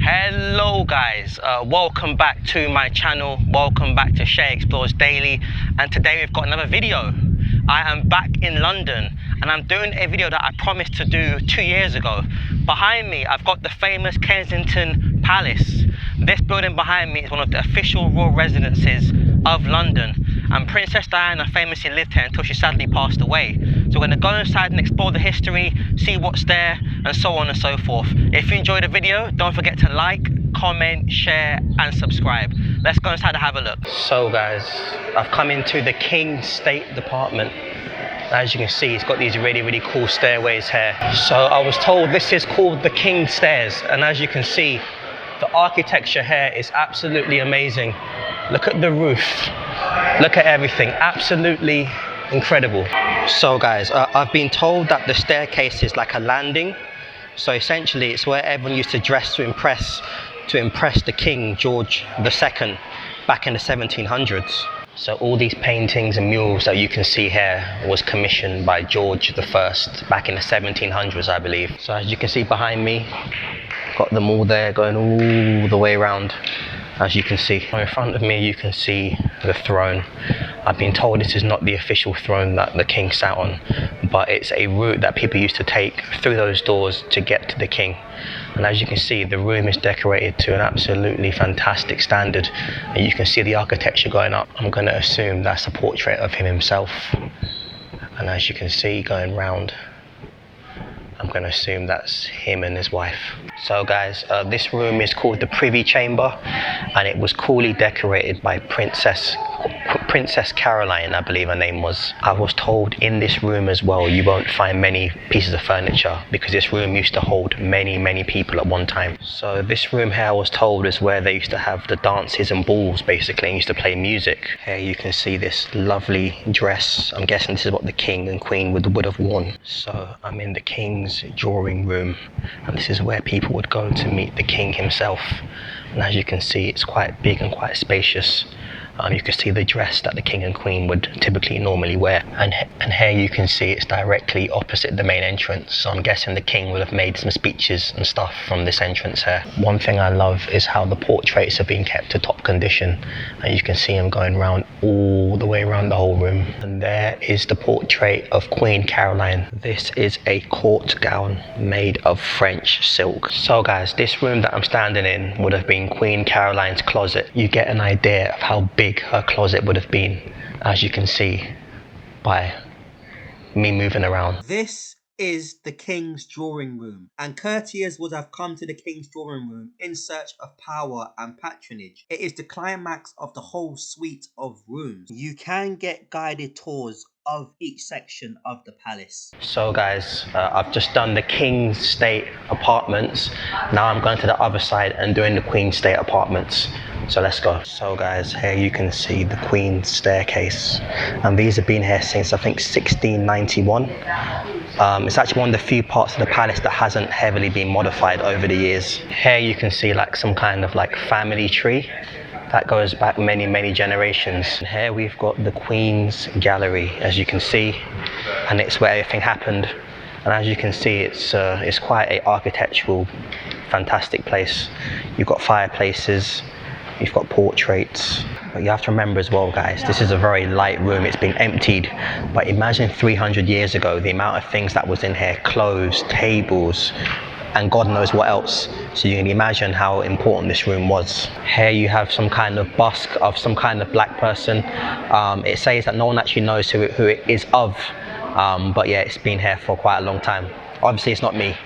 Hello guys, welcome back to my channel, welcome back to Shay Explores Daily, and today we've got another video. I am back in London and I'm doing a video that I promised to do 2 years ago. Behind me I've got the famous Kensington Palace. This building behind me is one of the official royal residences of London, and Princess Diana famously lived here until she sadly passed away. So we're going to go inside and explore the history, see what's there, and so on and so forth. If you enjoyed the video, don't forget to like, comment, share and subscribe. Let's go inside and have a look. So guys, I've come into the King's State Department. As you can see, it's got these really cool stairways here. So I was told this is called the King's Stairs, and as you can see, the architecture here is absolutely amazing. Look at the roof, look at everything, absolutely incredible. So guys, I've been told that the staircase is like a landing. So essentially it's where everyone used to dress to impress the King George II back in the 1700s. So all these paintings and murals that you can see here was commissioned by George I back in the 1700s, I believe. So as you can see behind me, got them all there going all the way around. As you can see in front of me, you can see the throne. I've been told this is not the official throne that the king sat on, but it's a route that people used to take through those doors to get to the king. And as you can see, the room is decorated to an absolutely fantastic standard, and you can see the architecture going up. I'm going to assume that's a portrait of him himself, and as you can see going round, I'm going to assume that's him and his wife. So guys, this room is called the Privy Chamber, and it was coolly decorated by Princess Caroline, I believe her name was. I was told in this room as well, you won't find many pieces of furniture because this room used to hold many people at one time. So this room here, I was told, is where they used to have the dances and balls basically, and used to play music. Here you can see this lovely dress. I'm guessing this is what the king and queen would have worn. So I'm in the king's drawing room, and this is where people would go to meet the king himself. And as you can see, it's quite big and quite spacious. You can see the dress that the king and queen would typically normally wear, and here you can see it's directly opposite the main entrance. So I'm guessing the king would have made some speeches and stuff from this entrance here. One thing I love is how the portraits have been kept to top condition, and you can see them going around all the way around the whole room. And there is the portrait of Queen Caroline. This is a court gown made of French silk. So guys, this room that I'm standing in would have been Queen Caroline's closet. You get an idea of how big her closet would have been, as you can see by me moving around. This is the king's drawing room, and courtiers would have come to the king's drawing room in search of power and patronage. It is the climax of the whole suite of rooms. You can get guided tours of each section of the palace. So guys, I've just done the King's State apartments. Now I'm going to the other side and doing the Queen's State apartments. So let's go. So guys, here you can see the Queen's staircase, and these have been here since I think 1691. It's actually one of the few parts of the palace that hasn't heavily been modified over the years. Here you can see like some kind of like family tree that goes back many generations. And here we've got the Queen's Gallery, as you can see, and it's where everything happened. And as you can see, it's quite a architectural, fantastic place. You've got fireplaces, you've got portraits, but you have to remember as well, guys, this is a very light room. It's been emptied, but imagine 300 years ago, the amount of things that was in here: clothes, tables, and God knows what else. So you can imagine how important this room was. Here you have some kind of bust of some kind of black person. It says that no one actually knows who it is of, but yeah, it's been here for quite a long time. Obviously it's not me.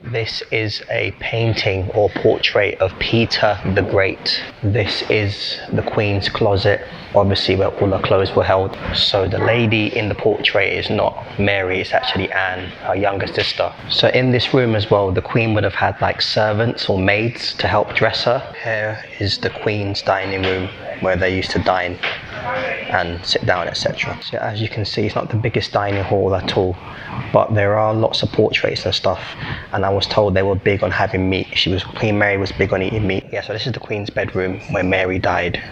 This is a painting or portrait of Peter the Great. This is the Queen's closet, obviously where all her clothes were held. So the lady in the portrait is not Mary, it's actually Anne, her younger sister. So in this room as well, the Queen would have had like servants or maids to help dress her. Here is the Queen's dining room, where they used to dine and sit down, etc. So as you can see, it's not the biggest dining hall at all, but there are lots of portraits and stuff, and I was told they were big on having meat. Queen Mary was big on eating meat. Yeah, so this is the Queen's bedroom where Mary died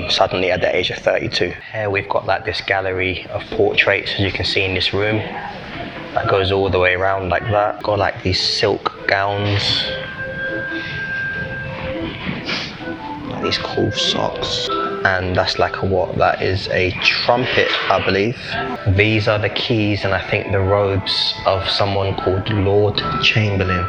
suddenly at the age of 32. Here we've got like this gallery of portraits, as you can see in this room, that goes all the way around like that. Got like these silk gowns, these cool socks. And that's like a what? That is a trumpet, I believe. These are the keys and I think the robes of someone called Lord Chamberlain.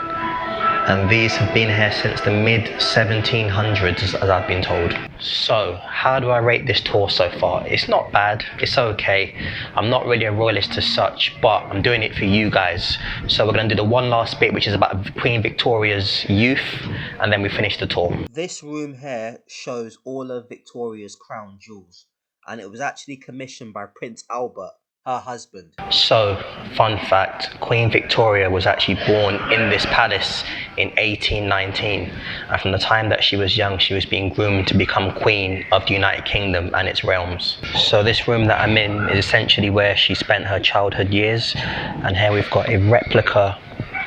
And these have been here since the mid 1700s, as I've been told. So, how do I rate this tour so far? It's not bad, it's okay. I'm not really a royalist as such, but I'm doing it for you guys. So we're gonna do the one last bit, which is about Queen Victoria's youth, and then we finish the tour. This room here shows all of Victoria's crown jewels, and it was actually commissioned by Prince Albert, her husband. So, fun fact, Queen Victoria was actually born in this palace in 1819. And from the time that she was young, she was being groomed to become Queen of the United Kingdom and its realms. So this room that I'm in is essentially where she spent her childhood years. And here we've got a replica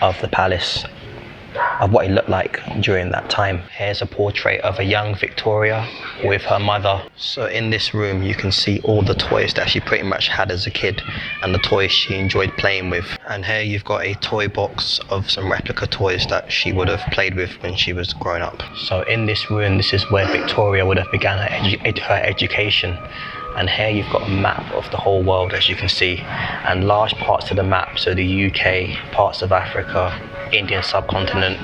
of the palace, of what it looked like during that time. Here's a portrait of a young Victoria with her mother. So in this room you can see all the toys that she pretty much had as a kid and the toys she enjoyed playing with. And here you've got a toy box of some replica toys that she would have played with when she was growing up. So in this room, this is where Victoria would have begun her education. And here you've got a map of the whole world, as you can see, and large parts of the map, so the UK, parts of Africa, Indian subcontinent,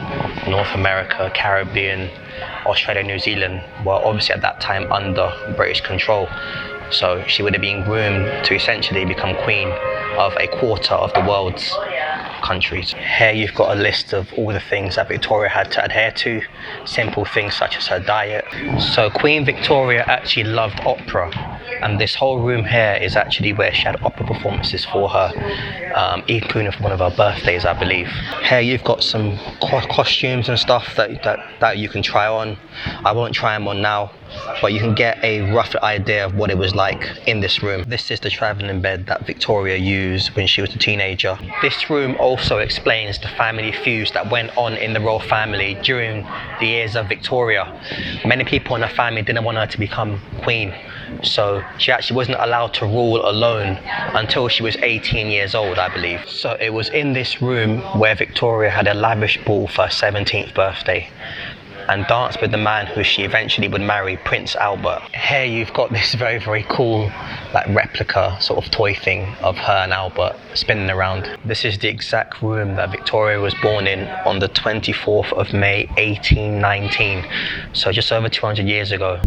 North America, Caribbean, Australia, New Zealand were obviously at that time under British control. So she would have been groomed to essentially become queen of a quarter of the world's countries. Here you've got a list of all the things that Victoria had to adhere to, simple things such as her diet. So Queen Victoria actually loved opera, and this whole room here is actually where she had opera performances for her, including for one of her birthdays, I believe. Here you've got some costumes and stuff that you can try on. I won't try them on now, but you can get a rough idea of what it was like in this room. This is the travelling bed that Victoria used when she was a teenager. This room also explains the family feuds that went on in the royal family during the years of Victoria. Many people in her family didn't want her to become queen, so she actually wasn't allowed to rule alone until she was 18 years old, I believe. So it was in this room where Victoria had a lavish ball for her 17th birthday and danced with the man who she eventually would marry, Prince Albert. Here you've got this very, very cool like replica sort of toy thing of her and Albert spinning around. This is the exact room that Victoria was born in on the 24th of May 1819, so just over 200 years ago.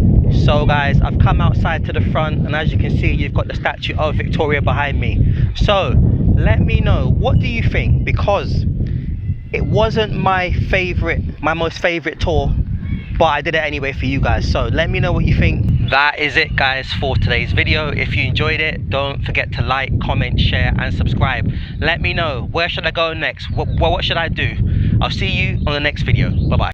So guys, I've come outside to the front, and as you can see, you've got the statue of Victoria behind me. So let me know, what do you think? Because it wasn't my most favorite tour, but I did it anyway for you guys. So let me know what you think. That is it guys for today's video. If you enjoyed it, don't forget to like, comment, share and subscribe. Let me know, where should I go next? What should I do? I'll see you on the next video. Bye bye.